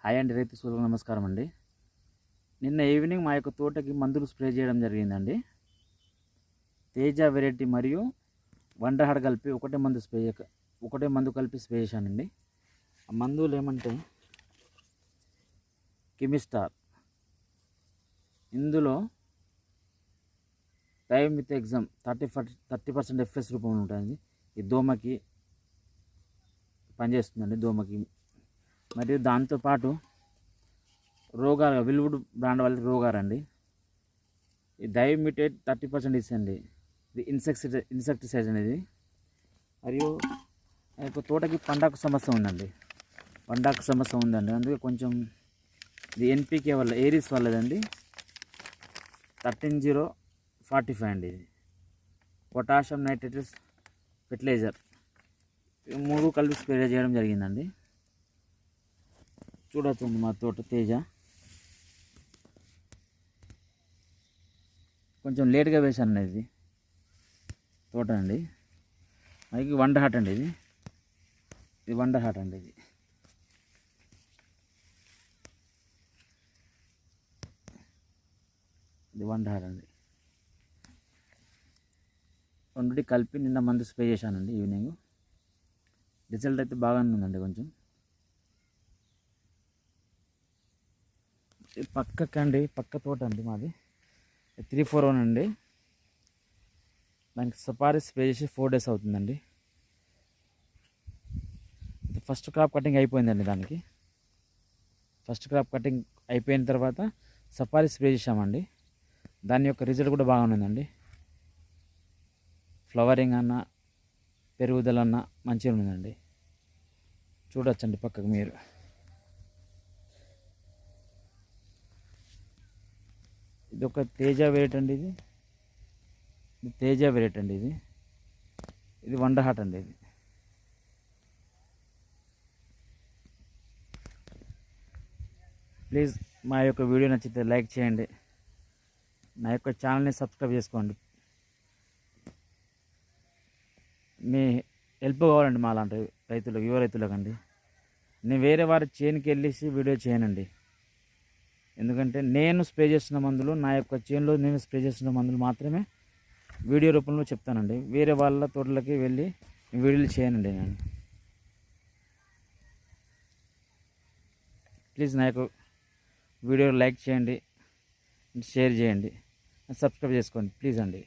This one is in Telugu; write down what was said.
హాయ్ అండి, రైతు సోదరులకు నమస్కారం అండి. నిన్న ఈవినింగ్ మా యొక్క తోటకి మందులు స్ప్రే చేయడం జరిగిందండి. తేజ వెరైటీ మరియు వండర్ హార్డ్ కలిపి ఒకటే మందు కలిపి స్ప్రే చేశానండి. ఆ మందులు ఏమంటే కెమిస్టార్. ఇందులో థైమిత్ ఎగ్జామ్ 30% ఎఫ్ఎస్ రూపంలో ఉంటుంది. ఈ దోమకి పనిచేస్తుందండి, దోమకి. మరియు దాంతోపాటు రోగార్, విల్వుడ్ బ్రాండ్ వాళ్ళకి రోగారండి. ఈ డైమిటేట్ 30% ఇచ్చండి. ఇది ఇన్సెక్టిసైడ్ అనేది. మరియు తోటకి పండాకు సమస్య ఉందండి. అందుకే కొంచెం ఇది ఎన్పికే వల్ల, ఏరిస్ వల్లదండి. 13045 అండి. ఇది పొటాషియం నైట్రేట్ ఫెర్టిలైజర్ 3 కలిపి స్ప్రే చేయడం జరిగిందండి. చూడొచ్చండి మా తోట తేజ. కొంచెం లేట్గా వేశాను ఇది తోట అండి. అది వండర్ హార్ట్ అండి. ఇది వండర్ హార్ట్ అండి. ఇది వండర్ హార్ట్ అండి. రెండుటి కలిపి నిన్న మందు స్ప్రే చేశానండి ఈవినింగ్. రిజల్ట్ అయితే బాగానే ఉందండి. కొంచెం పక్క తోట అండి మాది 341 అండి. దానికి సపారీ స్ప్రే చేసి 4 days అవుతుందండి. ఫస్ట్ క్రాప్ కటింగ్ అయిపోయిందండి. దానికి ఫస్ట్ క్రాప్ కటింగ్ అయిపోయిన తర్వాత సపారీ స్ప్రే చేసామండి. దాని యొక్క రిజల్ట్ కూడా బాగానే ఉందండి. ఫ్లవరింగ్ అన్న, పెరుగుదల అన్న మంచిగా ఉందండి. చూడొచ్చండి పక్కకు మీరు. ఇది ఒక తేజ వెరైటీ అండి. ఇది తేజ వెరైటీ అండి. ఇది వండర్ హార్ట్ అండి. ప్లీజ్ మా యొక్క వీడియో నచ్చితే లైక్ చేయండి. నా యొక్క ఛానల్ని సబ్స్క్రైబ్ చేసుకోండి. మీ హెల్ప్ కావాలండి మా లాంటి రైతులకు, యువ రైతులకు అండి. నేను వేరే వారి చేనుకి వెళ్ళేసి వీడియో చేయనండి. ఎందుకంటే నేను స్ప్రే చేస్తున్న మందులు, నా యొక్క చేనులో నేను స్ప్రే చేస్తున్న మందులు మాత్రమే వీడియో రూపంలో చెప్తానండి. వేరే వాళ్ళ తోటలకి వెళ్ళి వీడియోలు చేయనండి నేను. ప్లీజ్ నా యొక్క వీడియో లైక్ చేయండి, షేర్ చేయండి, సబ్స్క్రైబ్ చేసుకోండి ప్లీజ్ అండి.